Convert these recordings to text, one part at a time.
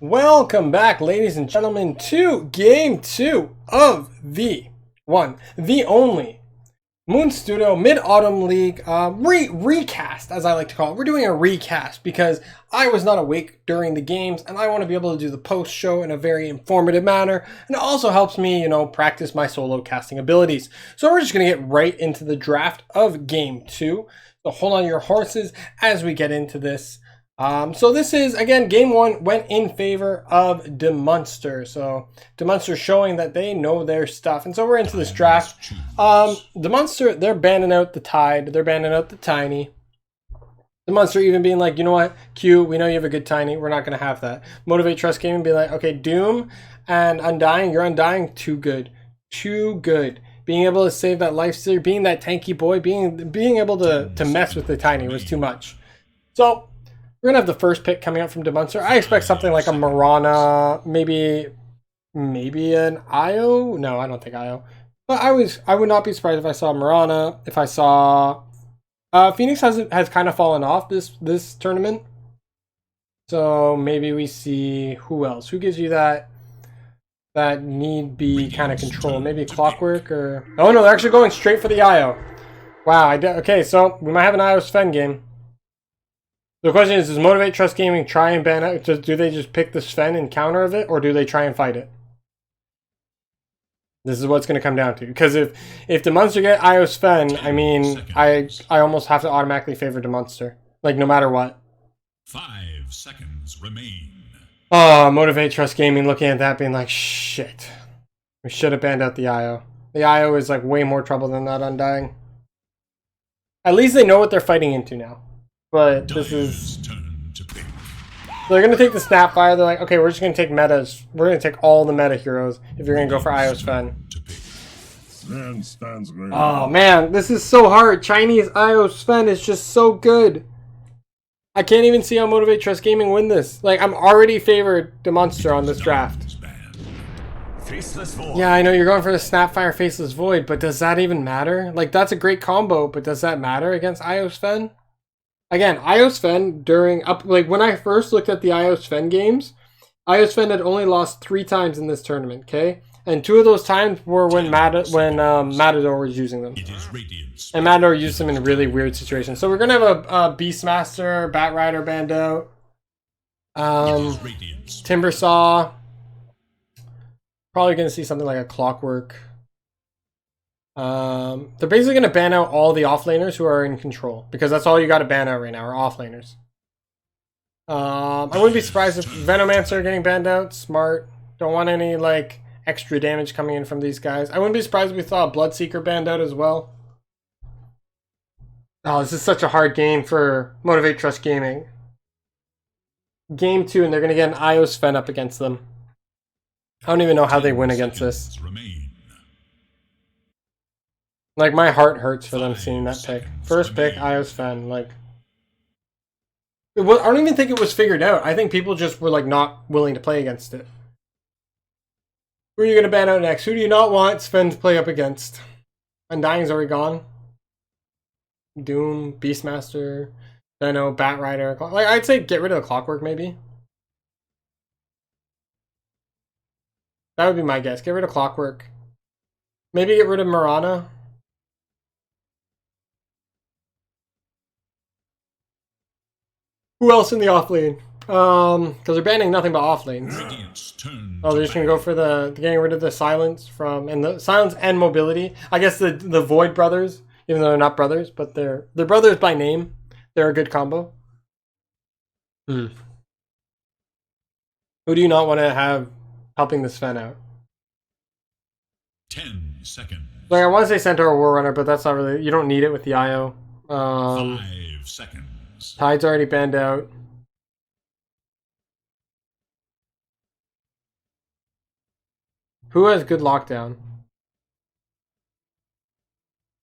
Welcome back, ladies and gentlemen, to Game 2 of the only MoonStudio Mid-Autumn League recast, as I like to call it. We're doing a recast because I was not awake during the games, and I want to be able to do the post-show in a very informative manner, and it also helps me, practice my solo casting abilities. So we're just going to get right into the draft of Game 2. So hold on your horses as we get into this. So this is, again, game 1 went in favor of DeMonster. So DeMonster showing that they know their stuff. And so we're into this draft. DeMonster, they're banning out the Tide. They're banning out the Tiny. DeMonster even being like, you know what, Q, we know you have a good Tiny. We're not going to have that. Motivate.Trust game and be like, okay, Doom and Undying, you're Undying, too good. Too good. Being able to save that life stealer, being that tanky boy, being able to mess with the Tiny was too much. So we're going to have the first pick coming up from DeMonster. I expect something like a Mirana, maybe an Io. No, I don't think Io. But I would not be surprised if I saw Mirana, if I saw Phoenix has kind of fallen off this tournament. So maybe we see who else? Who gives you that need be kind of control? Maybe Clockwork or oh no, they're actually going straight for the Io. Wow, okay, so we might have an Io Sven game. The question is, does Motivate.Trust Gaming try and ban it? Do they just pick the Sven and counter of it, or do they try and fight it? This is what's going to come down to. Because if DeMonster get Io Sven, I mean, I almost have to automatically favor DeMonster. Like, no matter what. 5 seconds remain. Oh, Motivate.Trust Gaming looking at that being like, shit. We should have banned out the Io. The Io is like way more trouble than that Undying. At least they know what they're fighting into now. But this is... So they're going to take the Snapfire. They're like, okay, we're just going to take metas. We're going to take all the meta heroes if you're going to go for Io Sven. Oh, man. This is so hard. Chinese Io Sven is just so good. I can't even see how Motivate.Trust Gaming win this. Like, I'm already favored DeMonster on this draft. Yeah, I know you're going for the Snapfire Faceless Void, but does that even matter? Like, that's a great combo, but does that matter against Io Sven? Again, Io Sven when I first looked at the Io Sven games, Io Sven had only lost 3 times in this tournament, okay? And 2 of those times were when Matador was using them. And Matador used them in really weird situations. So we're gonna have a Beastmaster, Batrider band out. Timbersaw. Probably gonna see something like a Clockwork. They're basically going to ban out all the offlaners who are in control, because that's all you got to ban out right now, are offlaners. I wouldn't be surprised if Venomancer are getting banned out. Smart. Don't want any, like, extra damage coming in from these guys. I wouldn't be surprised if we saw a Bloodseeker banned out as well. Oh, this is such a hard game for Motivate.Trust Gaming. Game 2, and they're going to get an Io Sven up against them. I don't even know how they win against this. Like, my heart hurts for them seeing that pick. First pick, Io Sven. Like, I don't even think it was figured out. I think people just were, like, not willing to play against it. Who are you going to ban out next? Who do you not want Sven to play up against? Undying's already gone. Doom, Beastmaster, Veno, Batrider. Like, I'd say get rid of the Clockwork, maybe. That would be my guess. Get rid of Clockwork. Maybe get rid of Mirana. Who else in the off lane? Because they're banning nothing but off lanes. Oh, they're just gonna go for the getting rid of the silence and the silence and mobility. I guess the Void brothers, even though they're not brothers, but they're brothers by name. They're a good combo. Who do you not want to have helping the Sven out? 10 seconds. Like, I want to say Centaur or War Runner, but that's not really. You don't need it with the IO. 5 seconds. Tide's already banned out. Who has good lockdown?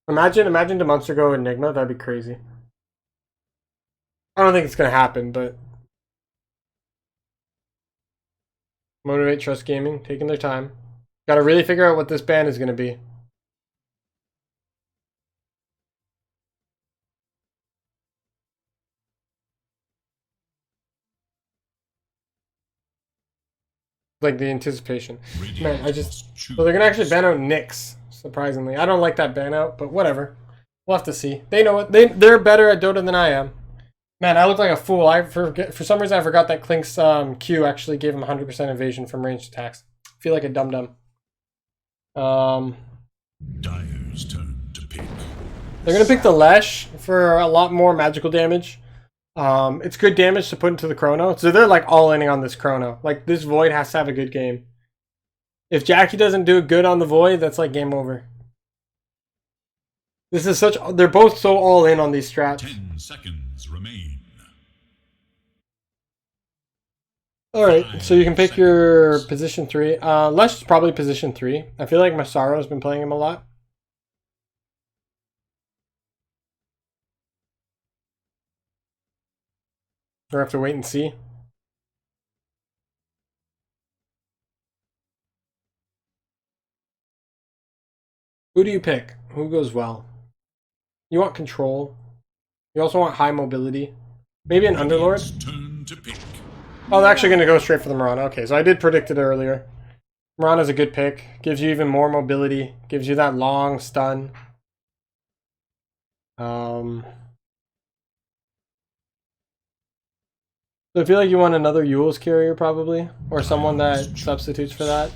Imagine DeMonster go Enigma. That'd be crazy. I don't think it's gonna happen, but Motivate.Trust Gaming taking their time. Got to really figure out what this ban is gonna be. Like the anticipation. Man, Radiant so they're gonna actually ban out Nyx, surprisingly. I don't like that ban out, but whatever. We'll have to see. They know it. They're better at Dota than I am. Man, I look like a fool. For some reason I forgot that Klink's Q actually gave him 100% evasion from ranged attacks. I feel like a dum-dum. Dyer's turn to pick. They're gonna pick the Lesh for a lot more magical damage. It's good damage to put into the Chrono. So they're like all inning on this Chrono. Like this Void has to have a good game. If Jackie doesn't do good on the Void, that's like game over. This is they're both so all in on these strats. 10 seconds remain. Alright, so you can pick your position 3. Lesh is probably position 3. I feel like Masaro's been playing him a lot. We'll have to wait and see. Who do you pick? Who goes well? You want control. You also want high mobility. Maybe an Underlord? Turn to pick. Oh, they're actually going to go straight for the Mirana. Okay, so I did predict it earlier. Mirana's a good pick. Gives you even more mobility. Gives you that long stun. So I feel like you want another Yule's carrier probably, or someone that substitutes for that.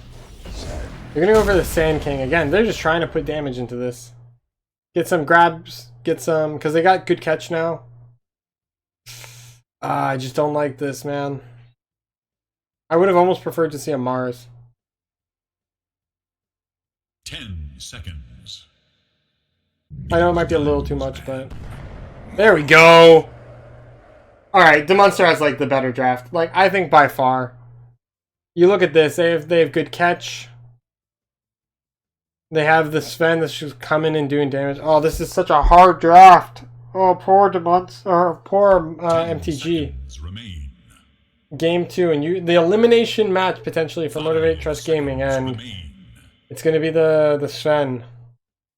You're gonna go for the Sand King again. They're just trying to put damage into this. Get some grabs, get some, because they got good catch now. I just don't like this, man. I would have almost preferred to see a Mars. 10 seconds. I know it might be a little too much, but there we go. Alright, DeMonster has like the better draft. Like, I think by far. You look at this, they have good catch. They have the Sven that's just coming and doing damage. Oh, this is such a hard draft. Oh, poor DeMonster, or poor MTG. Game 2, and the elimination match potentially for Motivate.Trust Gaming, and it's gonna be the Sven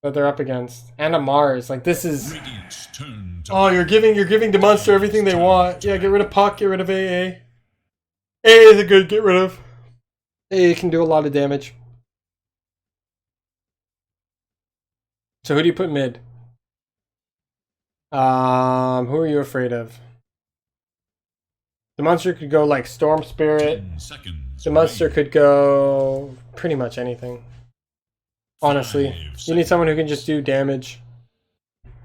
that they're up against. And a Mars. Like, this is... Oh, you're giving DeMonster everything they want. Yeah, get rid of Puck, get rid of AA. AA is a good get rid of. AA can do a lot of damage. So who do you put mid? Who are you afraid of? DeMonster could go like Storm Spirit. DeMonster could go pretty much anything. Honestly, you need someone who can just do damage.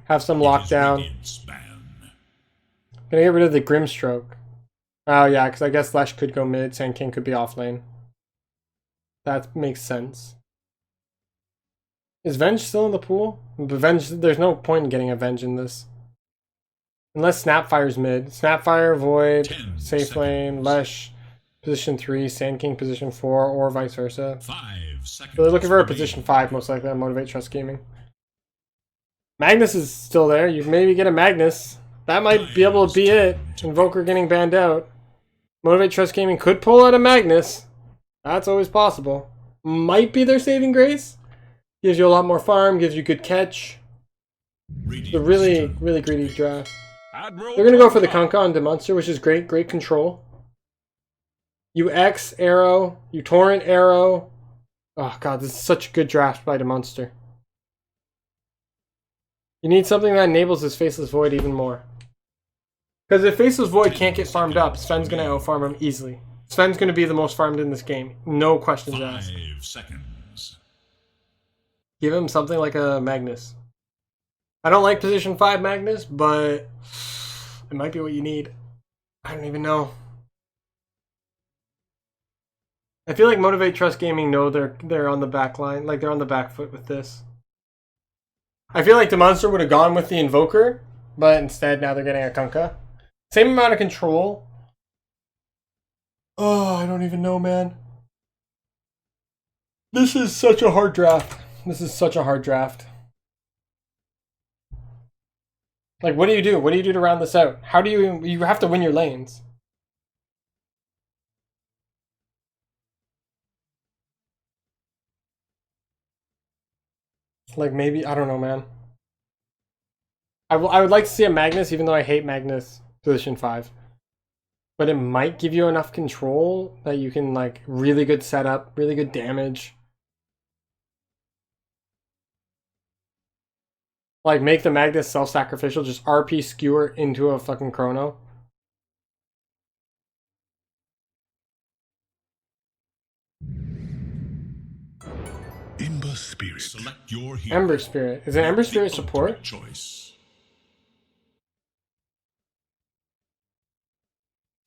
Have some lockdown. Gonna get rid of the Grimstroke. Oh yeah, because I guess Lesh could go mid, Sand King could be off lane. That makes sense. Is Venge still in the pool? Venge, there's no point in getting a Venge in this. Unless Snapfire's mid. Snapfire, Void, safe lane, Lesh, position 3, Sand King, position 4, or vice versa. 5 seconds. So they're looking for a position 5, most likely, on Motivate.Trust Gaming. Magnus is still there. You maybe get a Magnus. That might be able to be it. Invoker getting banned out. Motivate.Trust Gaming could pull out a Magnus. That's always possible. Might be their saving grace. Gives you a lot more farm, gives you good catch. It's a really, really greedy draft. They're going to go for the Kunkka on DeMonster, which is great. Great control. You X arrow. You Torrent arrow. Oh god, this is such a good draft by DeMonster. You need something that enables this Faceless Void even more. Because if Faceless Void can't get farmed up, Sven's going to out-farm him easily. Sven's going to be the most farmed in this game. No questions asked. 5 seconds. Give him something like a Magnus. I don't like position 5 Magnus, but it might be what you need. I don't even know. I feel like Motivate.Trust Gaming know they're on the back line, like they're on the back foot with this. I feel like DeMonster would have gone with the Invoker, but instead now they're getting a Kunkka. Same amount of control. Oh, I don't even know, man. This is such a hard draft. This is such a hard draft. Like, what do you do? What do you do to round this out? How do you have to win your lanes? Like, maybe, I don't know, man. I would like to see a Magnus, even though I hate Magnus position 5. but it might give you enough control that you can like really good setup, really good damage. Like make the Magnus self-sacrificial, just RP skewer into a fucking chrono. Ember Spirit. Select your hero. Ember Spirit. Is an Ember Spirit support? Choice.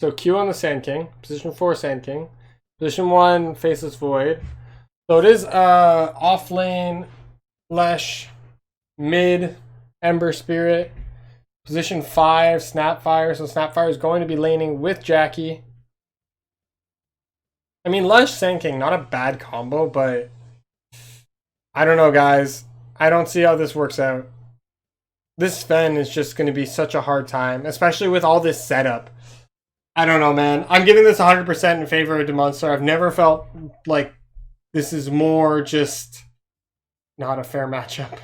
So Q on the Sand King. Position 4 Sand King. Position 1 Faceless Void. So it is off lane Lesh, mid Ember Spirit. Position 5 Snapfire. So Snapfire is going to be laning with Jackie. I mean, Lesh Sand King, not a bad combo, but I don't know, guys. I don't see how this works out. This Sven is just going to be such a hard time, especially with all this setup. I don't know, man. I'm giving this 100% in favor of DeMonster. I've never felt like this is more just not a fair matchup.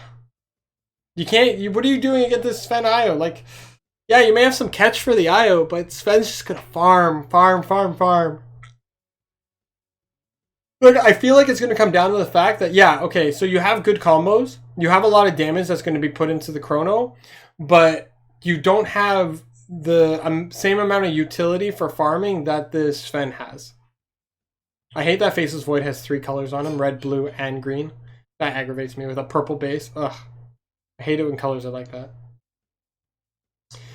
You can't... what are you doing against this Sven IO? Like, yeah, you may have some catch for the IO, but Sven's just going to farm. Look, I feel like it's going to come down to the fact that, yeah, okay, so you have good combos. You have a lot of damage that's going to be put into the chrono, but you don't have the same amount of utility for farming that this Sven has. I hate that Faceless Void has 3 colors on him, red, blue, and green. That aggravates me with a purple base. Ugh. I hate it when colors are like that.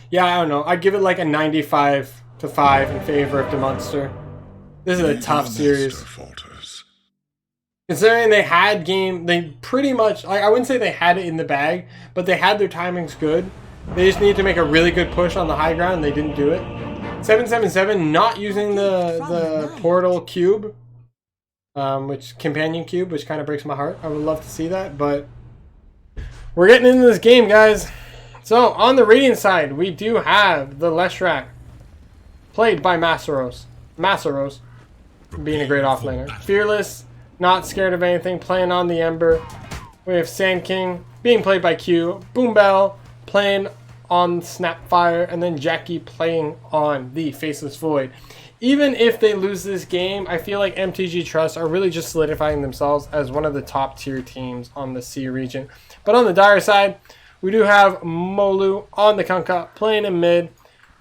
Yeah, I don't know. I'd give it like a 95-5 in favor of DeMonster. This is a tough series. Considering they had they pretty much, I wouldn't say they had it in the bag, but they had their timings good. They just needed to make a really good push on the high ground, and they didn't do it. 777 not using the portal cube, which companion cube, which kind of breaks my heart. I would love to see that, but we're getting into this game, guys. So on the Radiant side, we do have the Leshrac, played by Massaros. Massaros being a great offlaner. Fearless. Not scared of anything, playing on the Ember. We have Sand King being played by Q. Boom Bell playing on Snapfire. And then Jackie playing on the Faceless Void. Even if they lose this game, I feel like MTG.Trust are really just solidifying themselves as one of the top tier teams on the C region. But on the Dire side, we do have Molu on the Kunkka playing in mid.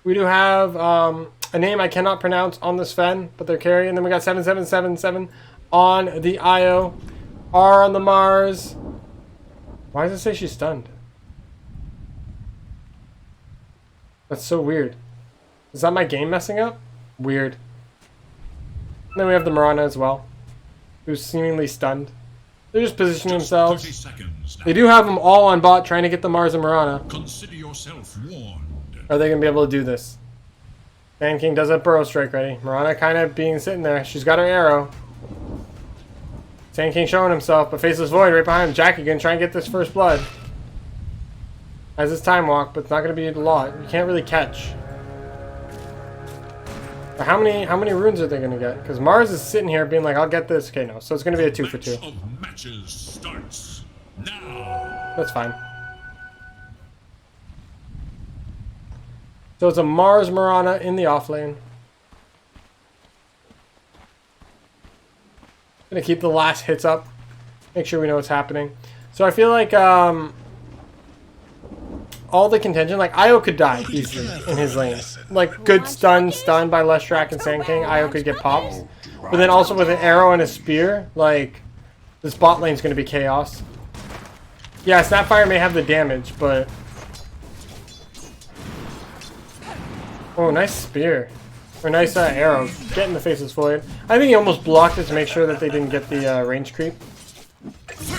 We do have a name I cannot pronounce on the Sven, but they're carrying. And then we got 7777 on the IO, R on the Mars. Why does it say she's stunned? That's so weird. Is that my game messing up? Weird. And then we have the Mirana as well, who's seemingly stunned. They're just positioning themselves. They do have them all on bot trying to get the Mars and Mirana. Consider yourself warned. Are they going to be able to do this? Sand King does have Burrow Strike ready. Mirana kind of being sitting there. She's got her arrow. Sand King showing himself, but Faceless Void right behind him. Jackie gonna try and get this first blood. Has his time walk, but it's not gonna be a lot. You can't really catch. But how many runes are they gonna get? Because Mars is sitting here being like, I'll get this. Okay, no. So it's gonna be a 2 for 2. Of matches starts now. That's fine. So it's a Mars Mirana in the off lane. Gonna keep the last hits up. Make sure we know what's happening. So I feel like all the contention, like Io could die easily in his lane. Like good stun by Leshrac and Sand King, Io could get popped. But then also with an arrow and a spear, like this bot lane's gonna be chaos. Yeah, Snapfire may have the damage, but oh, nice spear. Or nice arrow. Get in the Faceless Void. I think he almost blocked it to make sure that they didn't get the range creep.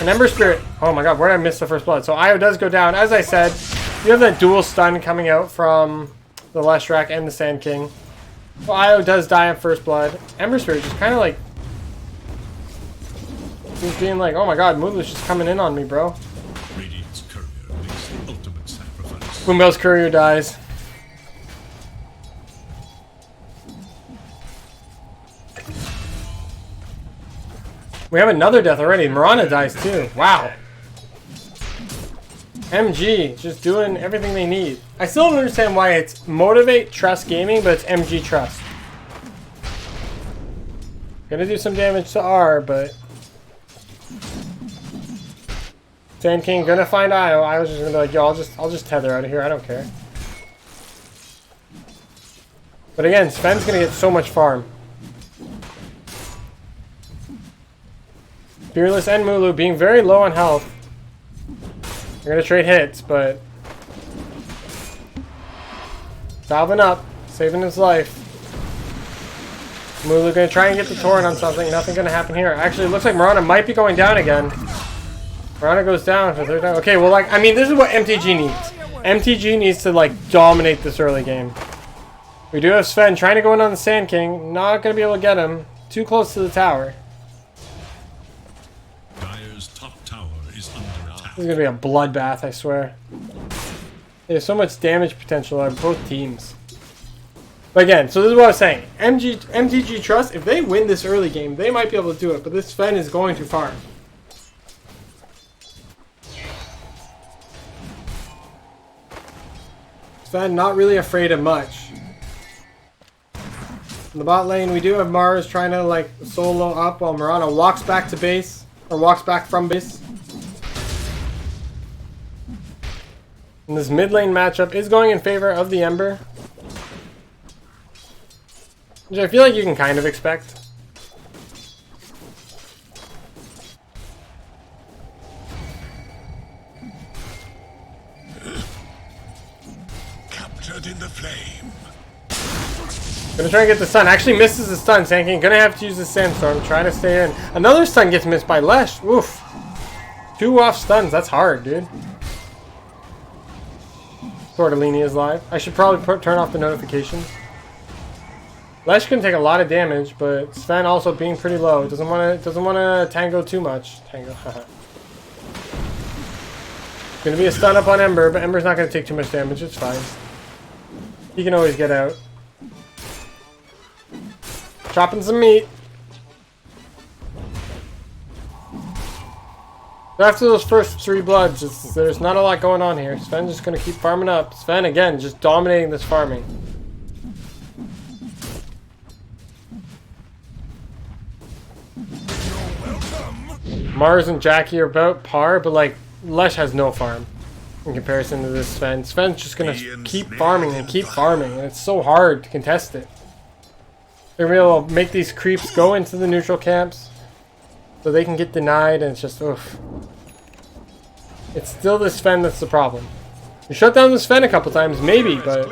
An Ember Spirit. Oh my god, where did I miss the first blood? So Io does go down. As I said, you have that dual stun coming out from the Leshrac and the Sand King. So Io does die on first blood. Ember Spirit just kind of like... he's being like, oh my god, Moonless just coming in on me, bro. Radiant's courier makes the ultimate sacrifice. Boombell's courier dies. We have another death already. Mirana dies too. Wow. MG, just doing everything they need. I still don't understand why it's Motivate.Trust Gaming, but it's MG.Trust. Gonna do some damage to R, but... Sand King gonna find Io. I was just gonna be like, yo, I'll just tether out of here, I don't care. But again, Sven's gonna get so much farm. Fearless and Mulu being very low on health. They're gonna trade hits, but salving up, saving his life. Mulu gonna try and get the torrent on something. Nothing gonna happen here. Actually, it looks like Mirana might be going down again. Mirana goes down for third time. Okay, well, like, I mean, this is what MTG needs. MTG needs to, like, dominate this early game. We do have Sven trying to go in on the Sand King. Not gonna be able to get him. Too close to the tower. Dire's top tower is under attack. This is gonna be a bloodbath, I swear. There's so much damage potential on both teams. But again, so this is what I was saying. MTG.Trust, if they win this early game, they might be able to do it. But this Sven is going too far. Sven not really afraid of much. In the bot lane, we do have Mars trying to like solo up while Mirana walks back to base. Or walks back from base. And this mid lane matchup is going in favor of the Ember. Which I feel like you can kind of expect. Captured in the flame. Gonna try and get the stun. Actually misses the stun. Sand King gonna have to use the Sandstorm. Trying to stay in. Another stun gets missed by Lesh. Oof. 2 off stuns. That's hard, dude. Tortellini is live. I should probably turn off the notifications. Lesh can take a lot of damage, but Sven also being pretty low. Doesn't want to tango too much. Tango. Gonna be a stun up on Ember, but Ember's not gonna take too much damage. It's fine. He can always get out. Chopping some meat. After those first 3 bloods, there's not a lot going on here. Sven's just going to keep farming up. Sven, again, just dominating this farming. Mars and Jackie are about par, but like, Lesh has no farm in comparison to this Sven. Sven's just going to keep farming and keep farming, and it's so hard to contest it. They're going to be able to make these creeps go into the neutral camps so they can get denied, and it's just, oof. It's still the Sven that's the problem. We shut down the Sven a couple times, maybe, but...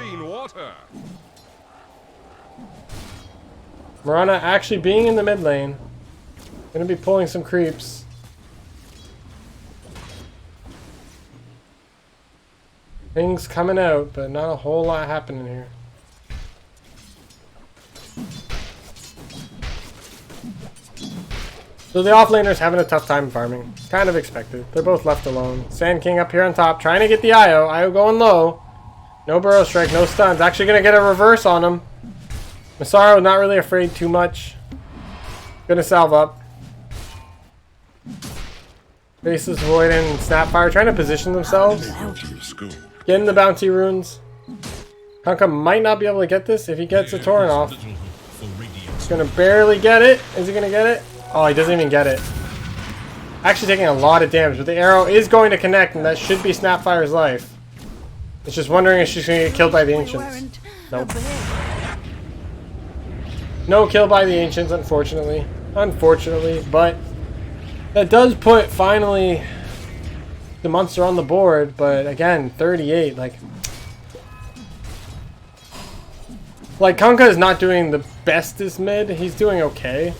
Mirana actually being in the mid lane. Gonna be pulling some creeps. Things coming out, but not a whole lot happening here. So the offlaner's having a tough time farming. Kind of expected. They're both left alone. Sand King up here on top, trying to get the Io. Io going low. No Burrow Strike, no stuns. Actually going to get a reverse on him. Massaro not really afraid too much. Gonna salve up. Faceless Void and Snapfire trying to position themselves. Getting the bounty runes. Kunkka might not be able to get this if he gets a torrent off. He's gonna barely get it. Is he gonna get it? Oh, he doesn't even get it. Actually taking a lot of damage, but the arrow is going to connect, and that should be Snapfire's life. It's just wondering if she's going to get killed by the Ancients. Nope. No kill by the Ancients, unfortunately. Unfortunately, but that does put, finally, DeMonster on the board, but again, 38, like, Kunkka is not doing the bestest mid. He's doing okay.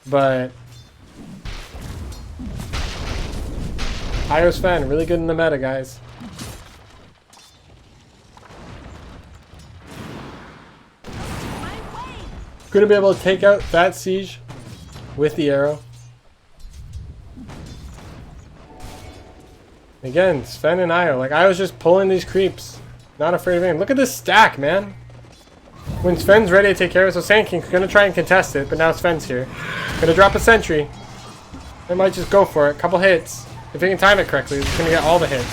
But Io's Sven, really good in the meta, guys. Gonna be able to take out that siege with the arrow. Again, Sven and Io. Like, Io's just pulling these creeps. Not afraid of anything. Look at this stack, man. When Sven's ready to take care of it, so Sand King's gonna try and contest it, but now Sven's here. Gonna drop a sentry. They might just go for it. Couple hits. If he can time it correctly, he's gonna get all the hits.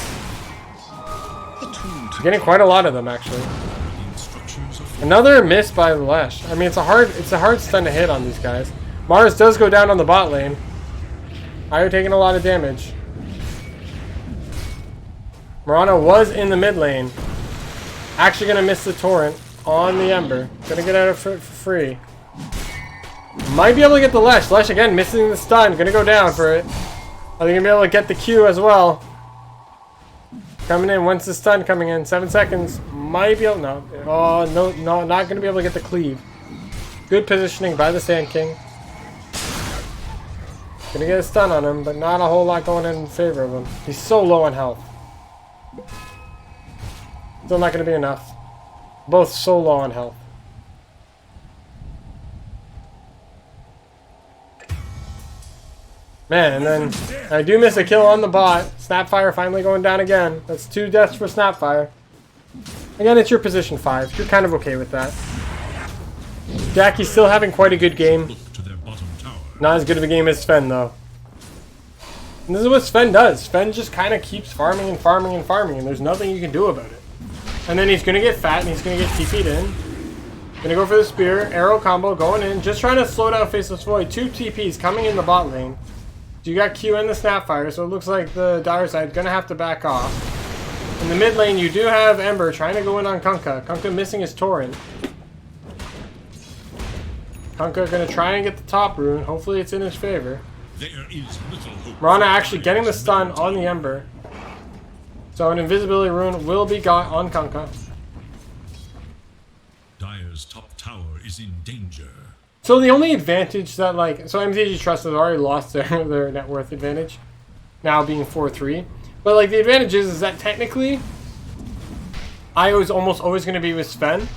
A tool to Getting quite a lot of them actually. the instructions of Another miss by the Lesh. I mean, it's a hard stun to hit on these guys. Mars does go down on the bot lane. Io taking a lot of damage. Mirana was in the mid lane. Actually gonna miss the torrent on the Ember. Gonna get out of it for free. Might be able to get the Lesh. Lesh again missing the stun. Gonna go down for it. Are they gonna be able to get the Q as well? Coming in. When's the stun coming in? 7 seconds. Might be able. No. Oh no! Not gonna be able to get the cleave. Good positioning by the Sand King. Gonna get a stun on him, but not a whole lot going in favor of him. He's so low on health. Still not gonna be enough. Both so low on health. Man, and then I do miss a kill on the bot. Snapfire finally going down again. That's 2 deaths for Snapfire. Again, it's your position 5. You're kind of okay with that. Jackie's still having quite a good game. look to their bottom tower. Not as good of a game as Sven, though. And this is what Sven does. Sven just kind of keeps farming and farming and farming, and there's nothing you can do about it. And then he's going to get fat, and he's going to get TP'd in. Going to go for the spear. Arrow combo going in. Just trying to slow down Faceless Void. 2 TPs coming in the bot lane. So you got Q and the Snapfire, so it looks like the Dire side going to have to back off. In the mid lane, you do have Ember trying to go in on Kunkka. Kunkka missing his torrent. Kunkka going to try and get the top rune. Hopefully it's in his favor. There is little hope. Mirana actually getting the stun on the Ember. So an invisibility rune will be got on Kunkka. Dire's top tower is in danger. So the only advantage that so Motivate.Trust has already lost their net worth advantage. Now being 4-3. But the advantage is that technically Io is almost always going to be with Sven.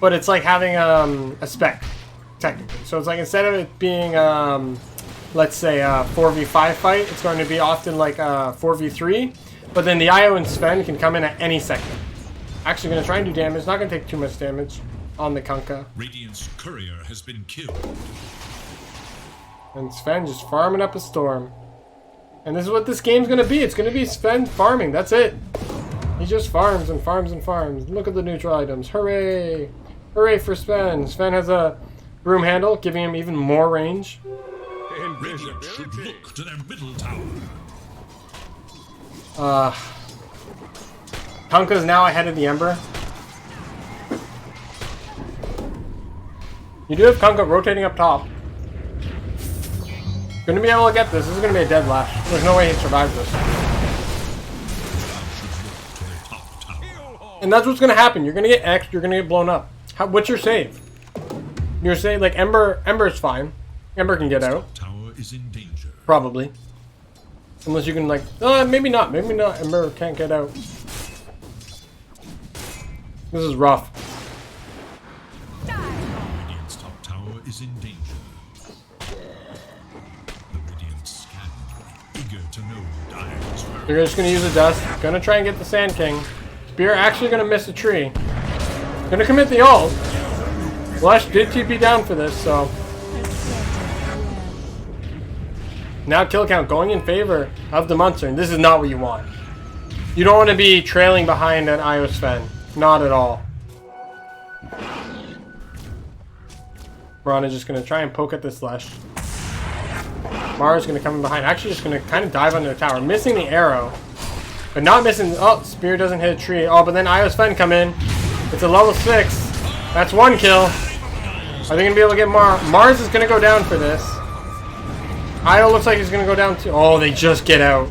But it's like having a spec. Technically. So it's like instead of it being let's say a 4v5 fight, it's going to be often like a 4v3. But then the Io and Sven can come in at any second. Actually going to try and do damage. Not going to take too much damage on the Kunkka. Radiant's courier has been killed. And Sven just farming up a storm. And this is what this game's going to be. It's going to be Sven farming. That's it. He just farms and farms and farms. Look at the neutral items. Hooray. Hooray for Sven. Sven has a broom handle, giving him even more range. Radiant should look to their middle tower. Kunkka's now ahead of the Ember. You do have Kunkka rotating up top. Gonna be able to get this. This is gonna be a dead lash. There's no way he survives this. To their top tower. And that's what's gonna happen. You're gonna get X'd, you're gonna get blown up. What's your save? Your save, Ember's fine. Ember can get out. Top tower is in danger. Probably. Unless you can maybe not. Maybe not. Ember can't get out. This is rough. Radiant's top tower is in danger. The Radiant scan, eager to know Dire's whereabouts. You're just gonna use the dust. Gonna try and get the Sand King. Spear actually gonna miss a tree. Gonna commit the ult. Flesh did TP down for this, so. Now kill count going in favor of the DeMonster, and this is not what you want. You don't want to be trailing behind an Io Sven. Not at all. Mirana's just going to try and poke at this Lesh. Mara's going to come in behind. Actually just going to kind of dive under the tower. Missing the arrow. But not missing... Oh, spear doesn't hit a tree. Oh, but then Io Sven come in. It's a level 6. That's 1 kill. Are they going to be able to get Mars is going to go down for this. Io looks like he's going to go down too. Oh, they just get out.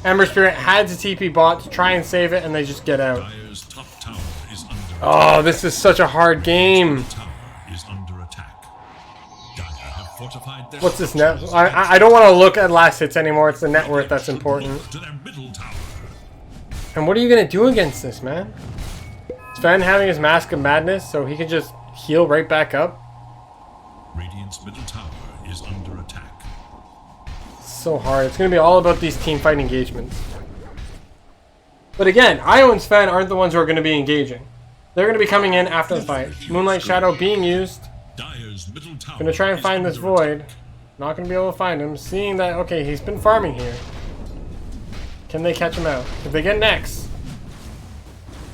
Ember Spirit had to TP bot to try and save it, and they just get out. Dire's top tower is under Oh, this is such a hard game. tower is under attack. Dire have fortified their What's this net? I don't want to look at last hits anymore. It's the net worth that's important. to their middle tower. And what are you going to do against this, man? Sven having his Mask of Madness, so he can just heal right back up. Radiant's middle tower is under attack. So hard. It's going to be all about these team fight engagements. But again, Io and Sven aren't the ones who are going to be engaging. They're going to be coming in after the fight. Moonlight Shadow being used. Dire's middle tower. Going to try and is find this under attack. void. Not going to be able to find him. Seeing that, okay, he's been farming here. Can they catch him out? If they get next.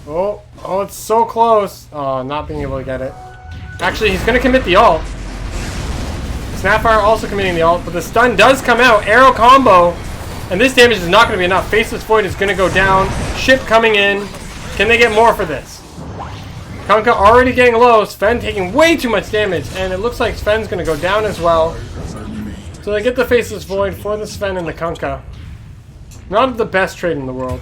Oh, it's so close. Oh, not being able to get it. Actually, he's going to commit the ult. Snapfire also committing the ult, but the stun does come out. Arrow combo. And this damage is not going to be enough. Faceless Void is going to go down. Ship coming in. Can they get more for this? Kunkka already getting low. Sven taking way too much damage. And it looks like Sven's going to go down as well. So they get the Faceless Void for the Sven and the Kunkka. Not the best trade in the world.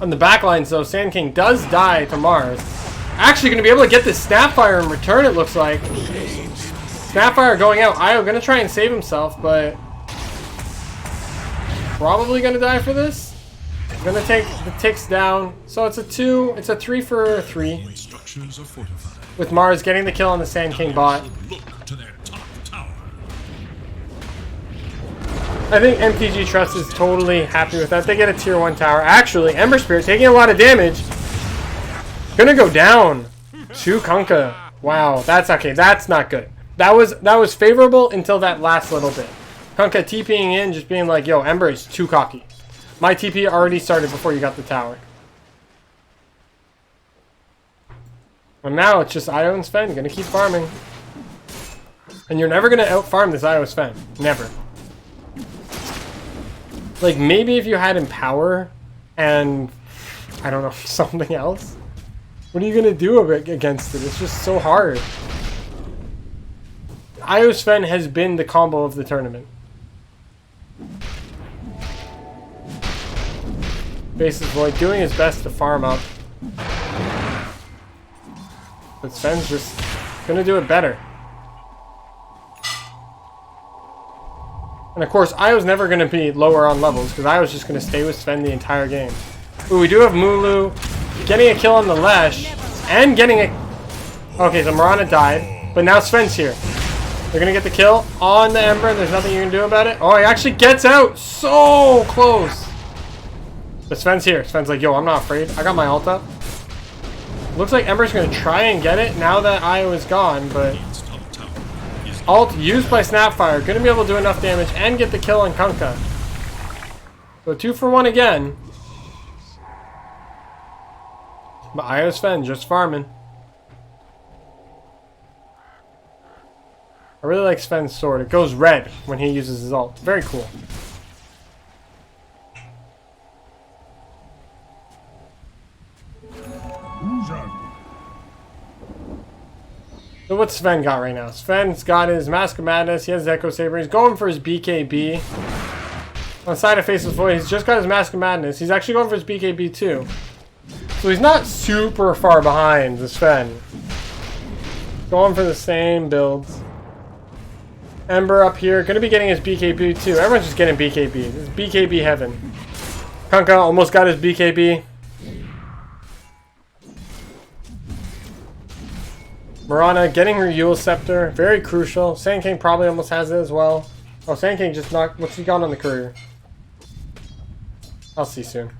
On the backlines though, Sand King does die to Mars. Actually going to be able to get this Snapfire in return, it looks like. Snapfire going out. Io going to try and save himself, but probably going to die for this. Going to take the ticks down. So it's a 2. It's a 3 for 3. With Mars getting the kill on the Sand King bot. I think MTG.Trust is totally happy with that. They get a tier 1 tower. Actually, Ember Spirit taking a lot of damage. Gonna go down to Kunkka. Wow, that's okay. That's not good. That was favorable until that last little bit. Kunkka TPing in, just being like, yo, Ember is too cocky. My TP already started before you got the tower. And now it's just Io and Sven. Gonna keep farming. And you're never gonna out-farm this Io Sven. Never. Like, maybe if you had Empower and, I don't know, something else. What are you going to do against it? It's just so hard. Io Sven has been the combo of the tournament. Faceless Void doing his best to farm up. But Sven's just going to do it better. And of course, Io's never going to be lower on levels, because Io's just going to stay with Sven the entire game. Ooh, we do have Mulu getting a kill on the Lesh, and getting a... Okay, so Mirana died, but now Sven's here. They're going to get the kill on the Ember, there's nothing you can do about it. Oh, he actually gets out! So close! But Sven's here. Sven's like, yo, I'm not afraid. I got my ult up. Looks like Ember's going to try and get it now that Io is gone, but... Ult used by Snapfire. Going to be able to do enough damage and get the kill on Kunkka. So 2 for 1 again. But Io Sven just farming. I really like Sven's sword. It goes red when he uses his ult. Very cool. So what's Sven got right now? Sven's got his Mask of Madness. He has his Echo Saber. He's going for his BKB. On the side of Faceless Void, he's just got his Mask of Madness. He's actually going for his BKB too. So he's not super far behind the Sven. Going for the same builds. Ember up here. Going to be getting his BKB too. Everyone's just getting BKB. This is BKB heaven. Kunkka almost got his BKB. Mirana getting her Yule Scepter. Very crucial. Sand King probably almost has it as well. Oh, Sand King just knocked... What's he got on the courier? I'll see soon.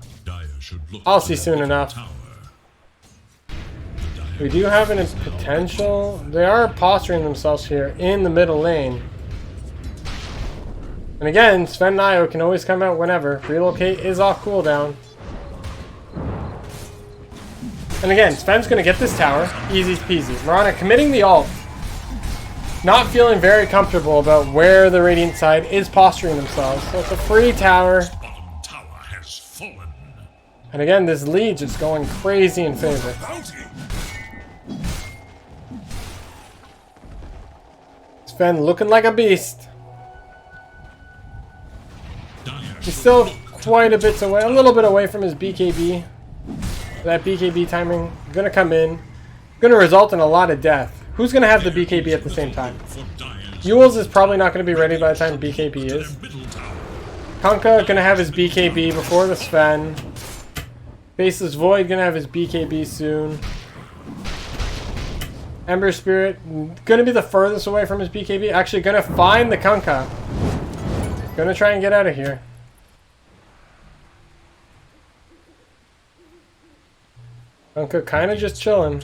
I'll see soon enough. We do have an potential. They are posturing themselves here in the middle lane. And again, Sven and Io can always come out whenever. Relocate is off cooldown. And again, Sven's going to get this tower. Easy peasy. Mirana committing the ult. Not feeling very comfortable about where the Radiant side is posturing themselves. So it's a free tower. And again, this lead just going crazy in favor. Sven looking like a beast. He's still quite a bit away, a little bit away from his BKB. That BKB timing gonna come in, gonna result in a lot of death. Who's gonna have the BKB at the same time? Yules is probably not gonna be ready by the time BKB is. Kunkka gonna have his BKB before the Sven. Faceless Void gonna have his BKB soon. Ember Spirit gonna be the furthest away from his BKB. Actually gonna find the Kunkka. Gonna try and get out of here. Kunkka kind of just chilling.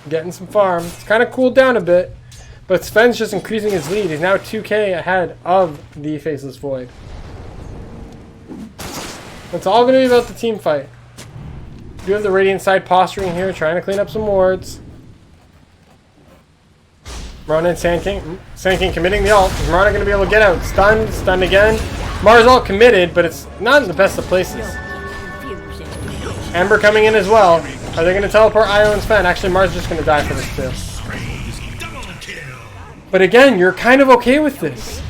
Getting some farm. It's kind of cooled down a bit. But Sven's just increasing his lead. He's now 2k ahead of the Faceless Void. It's all going to be about the team fight. You have the Radiant side posturing here, trying to clean up some wards. Mirana and Sand King. Sand King committing the ult. Is Mirana going to be able to get out? Stunned. Stunned again. Mars all committed, but it's not in the best of places. Ember coming in as well. Are they going to teleport Io and Sven? Actually, Mars is just going to die for this too. But again, you're kind of okay with this.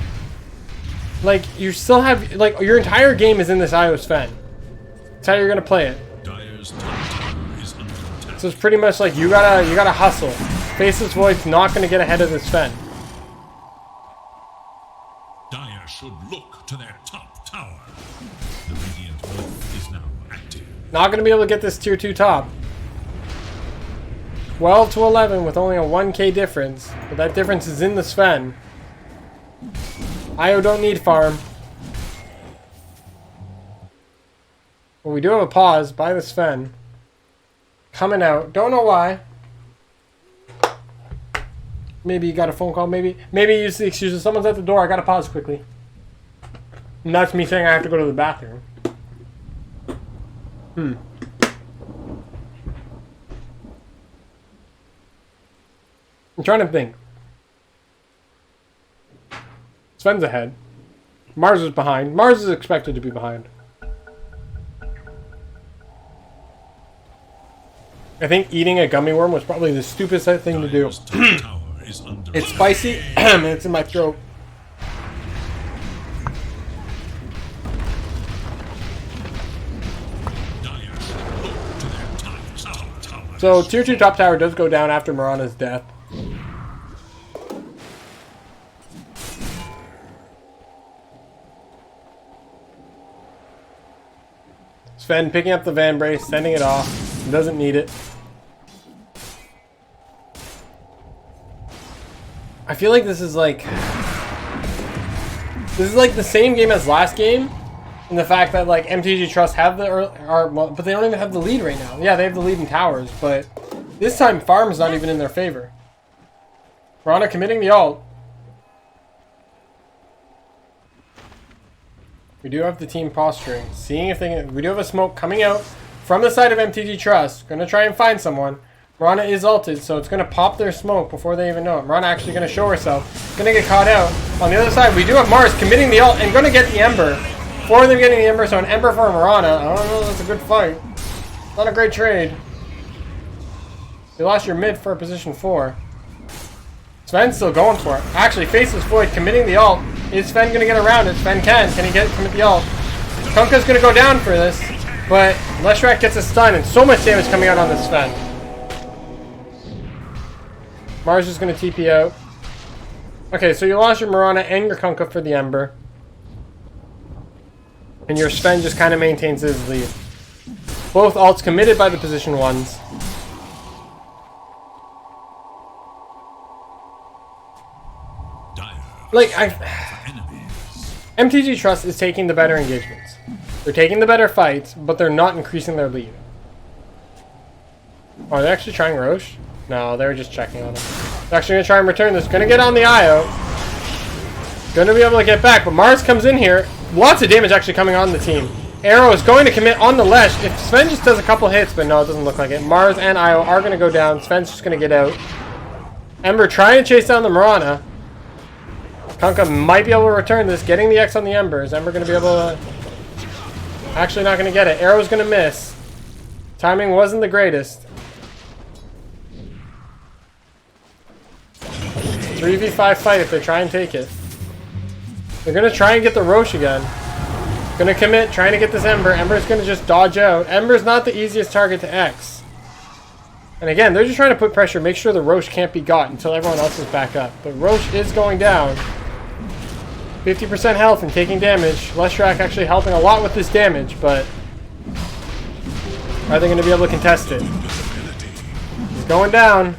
Like, you still have... Like, your entire game is in this Io Sven. That's how you're going to play it. So it's pretty much like you gotta hustle. Faceless Void's not going to get ahead of this Sven. Dire should look to their top tower. The Radiant Wolf is now active. Not going to be able to get this tier 2 top. 12 to 11 with only a 1k difference. But that difference is in the Sven. Io don't need farm. But we do have a pause by the Sven. Coming out. Don't know why. Maybe you got a phone call. Maybe you use the excuse of someone's at the door. I gotta pause quickly. And that's me saying I have to go to the bathroom. I'm trying to think. Sven's ahead. Mars is behind. Mars is expected to be behind. I think eating a gummy worm was probably the stupidest thing to do. It's spicy and it's in my throat. So tier 2 top tower does go down after Mirana's death. Sven picking up the Van Brace, sending it off. Doesn't need it. I feel like this is like the same game as last game, in the fact that like MTG.Trust have but they don't even have the lead right now. Yeah, they have the lead in towers, but this time farm is not even in their favor. Mirana committing the ult. We do have the team posturing, seeing if they can. We do have a smoke coming out from the side of MTG.Trust. Gonna try and find someone. Mirana is ulted, so it's going to pop their smoke before they even know it. Mirana actually going to show herself. Going to get caught out. On the other side, we do have Mars committing the ult and going to get the Ember. For them getting the Ember, so an Ember for Mirana. I don't know, that's a good fight. Not a great trade. You lost your mid for position 4. Sven's still going for it. Actually, Faceless Void committing the ult. Is Sven going to get around it? Sven can. Can he commit the ult? Kunkka's going to go down for this, but Leshrac gets a stun and so much damage coming out on this Sven. Mars is going to TP out. Okay, so you lost your Mirana and your Kunkka for the Ember. And your Sven just kind of maintains his lead. Both ults committed by the position 1s. Like, MTG.Trust is taking the better engagements. They're taking the better fights, but they're not increasing their lead. Oh, are they actually trying Roche? No, they were just checking on him. They're actually going to try and return this. Going to get on the IO. Going to be able to get back, but Mars comes in here. Lots of damage actually coming on the team. Arrow is going to commit on the Lesh. If Sven just does a couple hits, but no, it doesn't look like it. Mars and IO are going to go down. Sven's just going to get out. Ember trying to chase down the Mirana. Kunkka might be able to return this. Getting the X on the Ember. Is Ember going to be able to... Actually not going to get it. Arrow's going to miss. Timing wasn't the greatest. 3v5 fight if they try and take it. They're going to try and get the Roche again. Going to commit, trying to get this Ember. Ember's going to just dodge out. Ember's not the easiest target to X. And again, they're just trying to put pressure, make sure the Roche can't be got until everyone else is back up. But Roche is going down. 50% health and taking damage. Leshrac actually helping a lot with this damage, but are they going to be able to contest it? It's going down.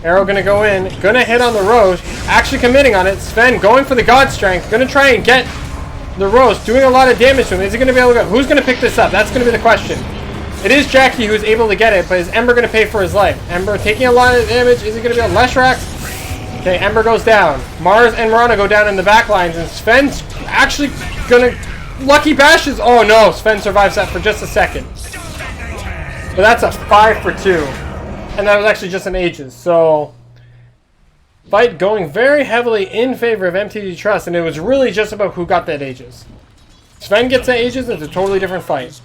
Arrow going to go in. Going to hit on the Roche. Actually committing on it. Sven going for the God Strength. Going to try and get the Roche. Doing a lot of damage to him. Is he going to be able to go? Who's going to pick this up? That's going to be the question. It is Jackie who's able to get it, but is Ember going to pay for his life? Ember taking a lot of damage. Is he going to be on Leshrac? Okay, Ember goes down. Mars and Mirana go down in the back lines, and Sven's actually going to Lucky bashes. Oh no, Sven survives that for just a second. But that's a 5 for 2. And that was actually just an Aegis. So, fight going very heavily in favor of MTG.Trust. And it was really just about who got that Aegis. Sven gets that Aegis, it's a totally different fight.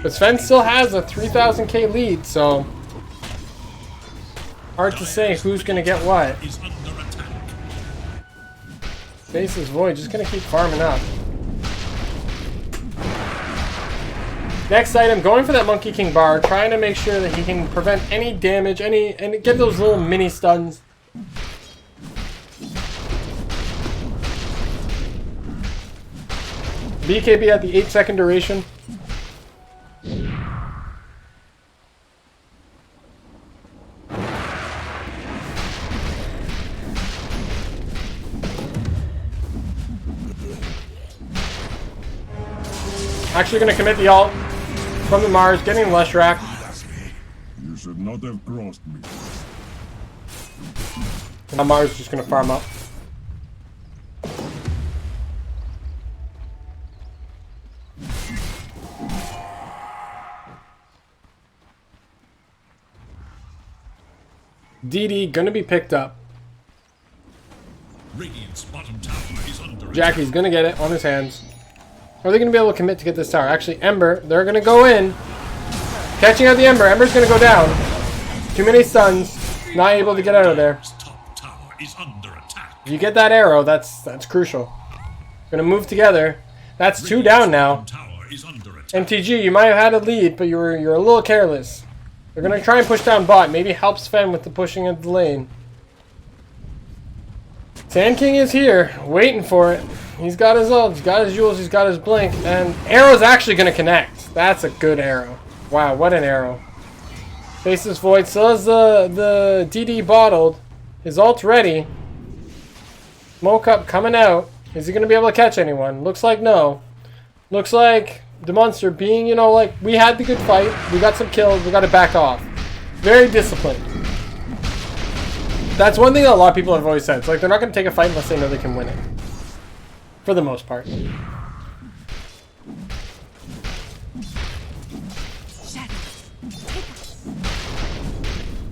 But Sven still has a 3,000k lead, so hard to say who's going to get what. Faceless Void just going to keep farming up. Next item, going for that Monkey King bar, trying to make sure that he can prevent any damage, and get those little mini stuns. BKB at the 8-second duration. Actually going to commit the ult from the Mars, getting Leshrac. You should not have crossed me. Now Mars just going to farm up. DD going to be picked up. Radiant's bottom tower is under Jackie's going to get it on his hands. Are they going to be able to commit to get this tower? Actually, Ember, they're going to go in. Catching out the Ember. Ember's going to go down. Too many stuns. Not able to get out of there. top tower is under attack. If you get that arrow, that's crucial. Going to move together. That's 2 down now. Tower is under attack. MTG, you might have had a lead, but you're a little careless. They're going to try and push down bot. Maybe help Sven with the pushing of the lane. Sand King is here, waiting for it. He's got his ult, he's got his jewels, he's got his blink, and arrow's actually going to connect. That's a good arrow. Wow, what an arrow. Faceless Void still has the DD bottled. His ult's ready. Smoke up coming out. Is he going to be able to catch anyone? Looks like no. Looks like DeMonster being, you know, like, we had the good fight, we got some kills, we got to back off. Very disciplined. That's one thing that a lot of people have always said. It's like, they're not going to take a fight unless they know they can win it. For the most part.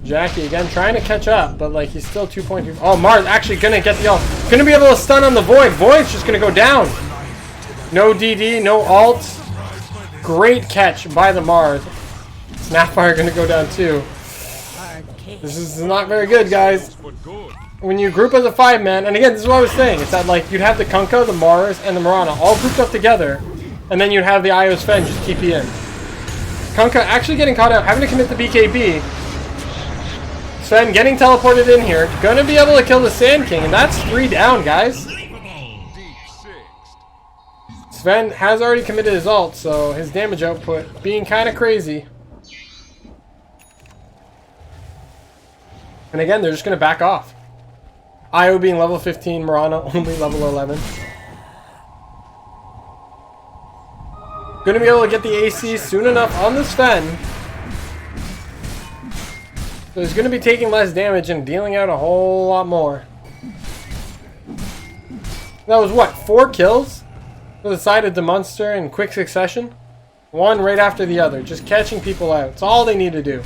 Jackie again trying to catch up, but like he's still 2.2. Oh, Mars actually gonna get the ult. Gonna be able to stun on the Void. Void's just gonna go down. No DD, no ult. Great catch by the Mars. Snapfire gonna go down too. This is not very good, guys. When you group as a 5-man, and again, this is what I was saying, it's that like you'd have the Kunkka, the Mars, and the Mirana all grouped up together, and then you'd have the Io Sven just TP in. Kunkka actually getting caught out, having to commit the BKB. Sven getting teleported in here, gonna be able to kill the Sand King, and that's 3 down, guys. Sven has already committed his ult, so his damage output being kind of crazy. And again, they're just gonna back off. Io being level 15, Mirana only level 11. Gonna be able to get the AC soon enough on the Sven. So he's gonna be taking less damage and dealing out a whole lot more. That was what, 4 kills? For the side of DeMonster in quick succession? One right after the other, just catching people out. It's all they need to do.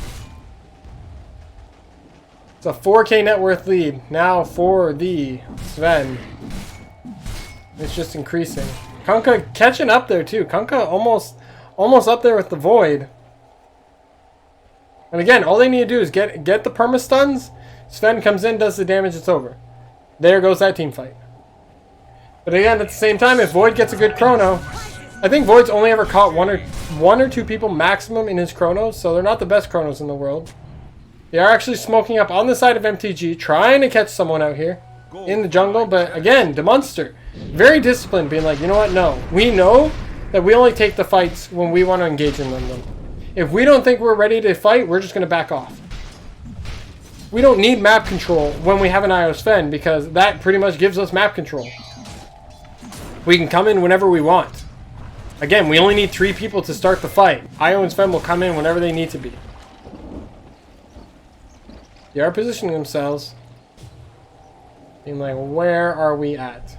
It's a 4k net worth lead now for the Sven. It's just increasing. Kunkka catching up there too. Kunkka almost up there with the Void. And again, all they need to do is get the perma stuns. Sven comes in, does the damage, it's over. There goes that team fight. But again, at the same time, if Void gets a good chrono, I think Void's only ever caught one or two people maximum in his chronos, so they're not the best chronos in the world. They are actually smoking up on the side of MTG, trying to catch someone out here in the jungle. But again, DeMonster, very disciplined, being like, you know what, no. We know that we only take the fights when we want to engage in them. If we don't think we're ready to fight, we're just going to back off. We don't need map control when we have an Io Sven, because that pretty much gives us map control. We can come in whenever we want. Again, we only need 3 people to start the fight. Io and Sven will come in whenever they need to be. They are positioning themselves. Being like, where are we at?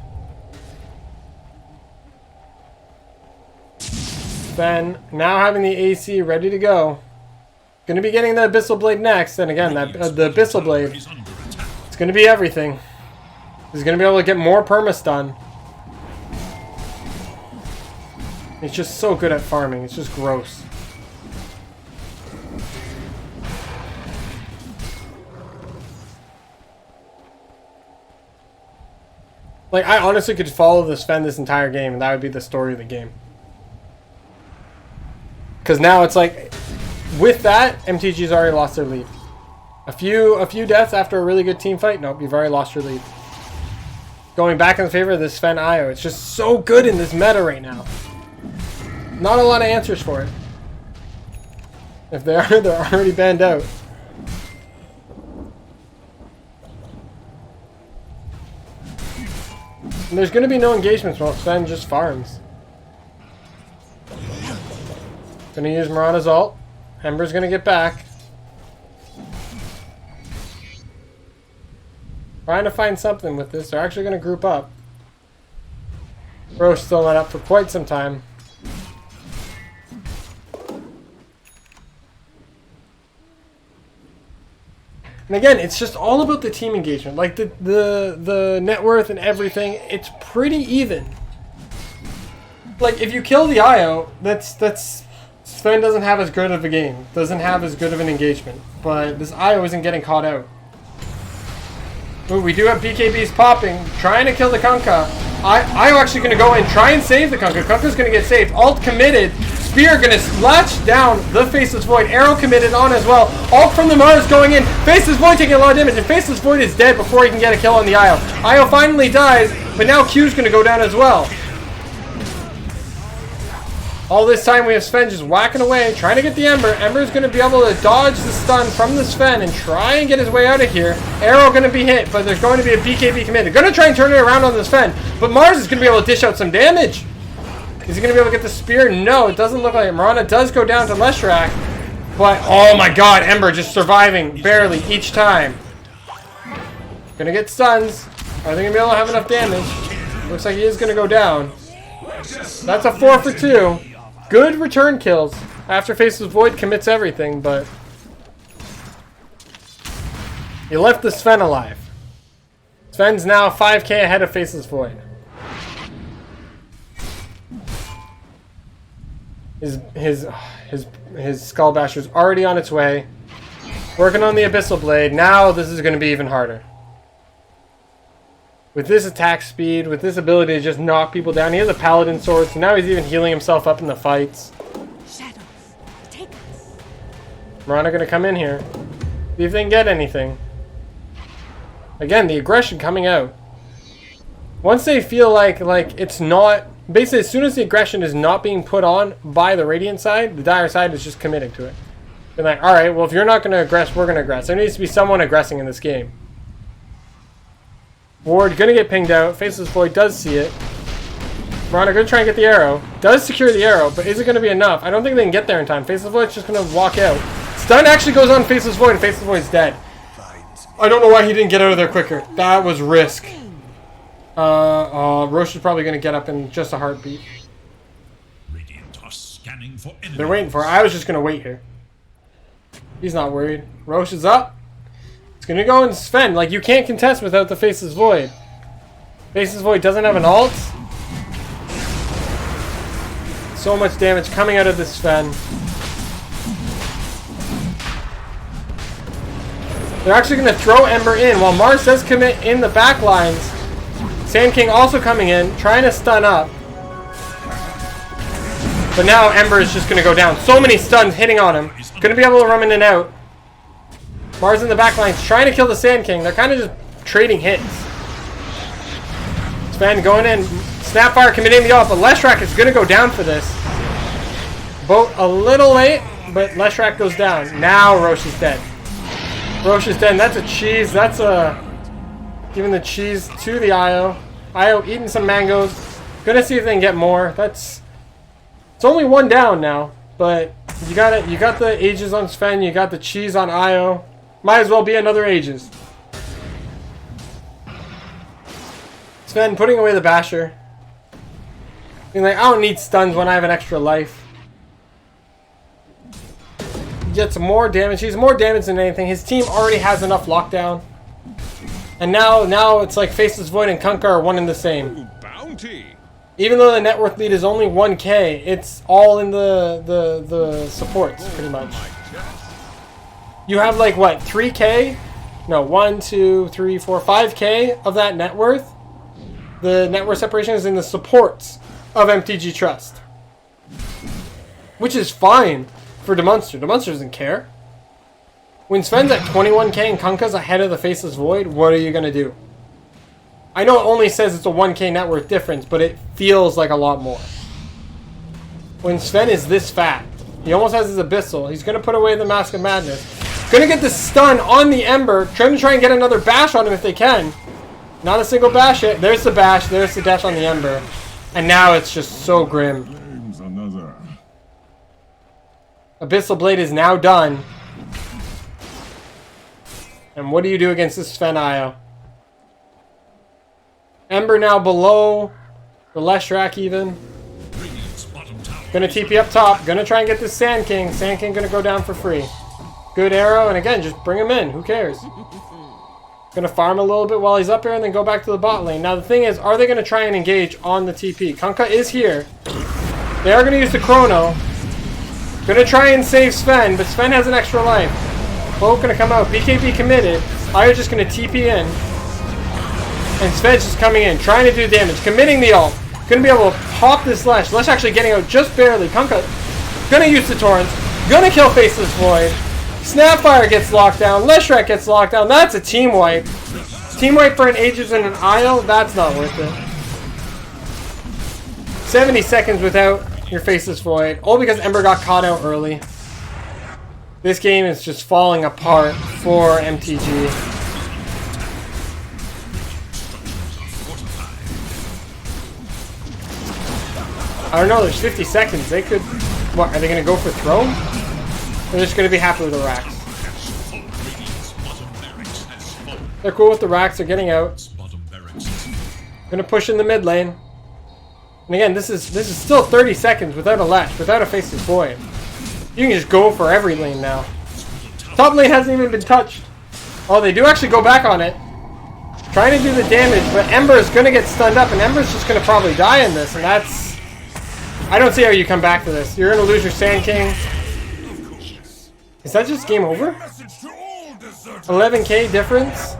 Sven now having the AC ready to go. Going to be getting the Abyssal Blade next. And again, that the Abyssal Blade, it's going to be everything. He's going to be able to get more perma-stun. He's just so good at farming. It's just gross. Like, I honestly could follow the Sven this entire game, and that would be the story of the game. Because now it's like, with that, MTG's already lost their lead. A few deaths after a really good team fight, nope, you've already lost your lead. Going back in favor of this Sven IO. It's just so good in this meta right now. Not a lot of answers for it. If they are, they're already banned out. And there's going to be no engagements while Sven just farms. Going to use Mirana's ult. Ember's going to get back. Trying to find something with this. They're actually going to group up. Roche still not up for quite some time. And again, it's just all about the team engagement. Like the net worth and everything, it's pretty even. Like if you kill the IO, that's Sven doesn't have as good of a game, doesn't have as good of an engagement. But this IO isn't getting caught out. Ooh, we do have BKBs popping, trying to kill the Kunkka. IO actually going to go in, try and save the Kunkka. Kunkka's going to get saved. Ult committed. Spear going to latch down the Faceless Void. Arrow committed on as well. Ult from the Mars going in. Faceless Void taking a lot of damage. And Faceless Void is dead before he can get a kill on the IO. IO finally dies, but now Q's going to go down as well. All this time we have Sven just whacking away, trying to get the Ember. Ember's going to be able to dodge the stun from the Sven and try and get his way out of here. Arrow going to be hit, but there's going to be a BKB committed. Going to try and turn it around on the Sven, but Mars is going to be able to dish out some damage. Is he going to be able to get the spear? No, it doesn't look like it. Mirana does go down to Leshrac, but oh my god, Ember just surviving barely each time. Going to get stuns. Are they going to be able to have enough damage? Looks like he is going to go down. That's a 4 for 2. Good return kills after Faceless Void commits everything, but he left the Sven alive. Sven's now 5k ahead of Faceless Void. His Skull Basher's already on its way. Working on the Abyssal Blade. Now this is going to be even harder. With this attack speed, with this ability to just knock people down. He has a Paladin sword, so now he's even healing himself up in the fights. Shadows, take us. Mirana going to come in here. See if they can get anything. Again, the aggression coming out. Once they feel like it's not... Basically, as soon as the aggression is not being put on by the Radiant side, the Dire side is just committing to it. They're like, alright, well if you're not going to aggress, we're going to aggress. There needs to be someone aggressing in this game. Ward gonna get pinged out. Faceless Void does see it. Mirana gonna try and get the arrow. Does secure the arrow, but is it gonna be enough? I don't think they can get there in time. Faceless Void's just gonna walk out. Stun actually goes on Faceless Void, and Faceless Void's dead. I don't know why he didn't get out of there quicker. That was risk. Roche is probably gonna get up in just a heartbeat. Radiant are scanning for enemies. They're waiting for it. I was just gonna wait here. He's not worried. Roche is up. It's gonna go in Sven. Like, you can't contest without the Faceless Void. Faceless Void doesn't have an ult. So much damage coming out of this Sven. They're actually gonna throw Ember in while Mars does commit in the back lines. Sand King also coming in, trying to stun up. But now Ember is just gonna go down. So many stuns hitting on him. Gonna be able to run in and out. Mars in the back lines trying to kill the Sand King. They're kind of just trading hits. Sven going in. Snapfire committing the ult, but Leshrac is going to go down for this. Boat a little late, but Leshrac goes down. Now Roche is dead. Roche is dead. That's a cheese. That's a... Giving the cheese to the IO. IO eating some mangoes. Gonna see if they can get more. That's... It's only one down now, but you got it. You got the Aegis on Sven. You got the cheese on IO. Might as well be another Aegis. Sven putting away the Basher. Being like, I don't need stuns when I have an extra life. gets more damage. He's more damage than anything. His team already has enough lockdown. And now it's like Faceless Void and Kunkka are one and the same. Ooh, bounty. Even though the net worth lead is only 1k, it's all in the supports, pretty much. You have like, what, 3k? No, 1, 2, 3, 4, 5k of that net worth. The net worth separation is in the supports of Motivate.Trust. Which is fine for DeMonster. DeMonster doesn't care. When Sven's at 21k and Kunkka's ahead of the Faceless Void, what are you going to do? I know it only says it's a 1k net worth difference, but it feels like a lot more. When Sven is this fat, he almost has his Abyssal. He's going to put away the Mask of Madness. Going to get the stun on the Ember. Trying to try and get another bash on him if they can. Not a single bash yet. There's the bash. There's the dash on the Ember. And now it's just so grim. Claims another. Abyssal Blade is now done. And what do you do against this Sven Io? Ember now below the Leshrac even. Gonna TP up top. Gonna try and get this Sand King. Sand King gonna go down for free. Good arrow, and again, just bring him in. Who cares? Gonna farm a little bit while he's up here and then go back to the bot lane. Now the thing is, are they gonna try and engage on the TP? Kunkka is here. They are gonna use the Chrono. Gonna try and save Sven, but Sven has an extra life. Both gonna come out. BKB committed. Io's just gonna TP in. And Sven's just coming in, trying to do damage. Committing the ult. Gonna be able to pop this Lesh. Lesh actually getting out just barely. Kunkka gonna use the Torrents. Gonna kill Faceless Void. Snapfire gets locked down. Leshrac gets locked down. That's a team wipe. Team wipe for an Aegis and an Io? That's not worth it. 70 seconds without your Faceless Void. All because Ember got caught out early. This game is just falling apart for MTG. I don't know, there's 50 seconds. They could... What, are they going to go for Throne? They're just going to be happy with the racks. They're cool with the racks. They're getting out. Going to push in the mid lane. And again, this is still 30 seconds without a Lash, without a Faceless Void. You can just go for every lane now. Top lane hasn't even been touched. Oh, they do actually go back on it. Trying to do the damage, but Ember is going to get stunned up, and Ember's just going to probably die in this, and that's... I don't see how you come back to this. You're going to lose your Sand King. Is that just game over? 11k difference?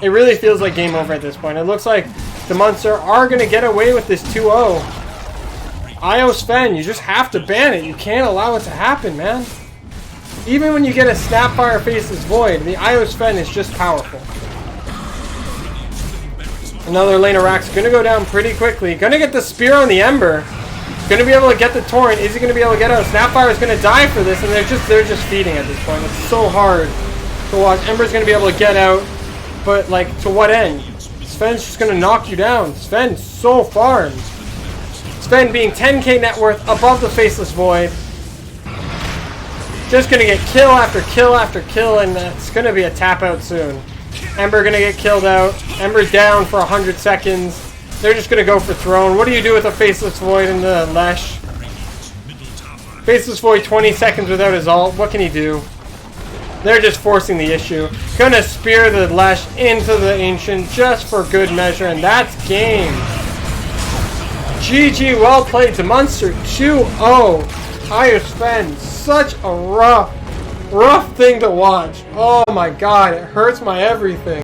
It really feels like game over at this point. It looks like DeMonster are going to get away with this 2-0. Io Sven, you just have to ban it. You can't allow it to happen, man. Even when you get a Snapfire Faceless Void, the Io Sven is just powerful. Another lane of racks going to go down pretty quickly. Going to get the spear on the Ember. Going to be able to get the Torrent. Is he going to be able to get out? Snapfire is going to die for this, and they're just feeding at this point. It's so hard to watch. Ember's going to be able to get out, but like to what end? Sven's just going to knock you down. Sven's so farmed. Sven being 10k net worth above the Faceless Void. Just going to get kill after kill after kill, and it's going to be a tap out soon. Ember going to get killed out. Ember's down for 100 seconds. They're just going to go for Throne. What do you do with a Faceless Void in the Lesh? Faceless Void 20 seconds without his ult. What can he do? They're just forcing the issue. Gonna spear the Lesh into the Ancient just for good measure, and that's game. GG, well played. DeMonster 2-0. Io Sven, such a rough thing to watch. Oh my god, it hurts my everything.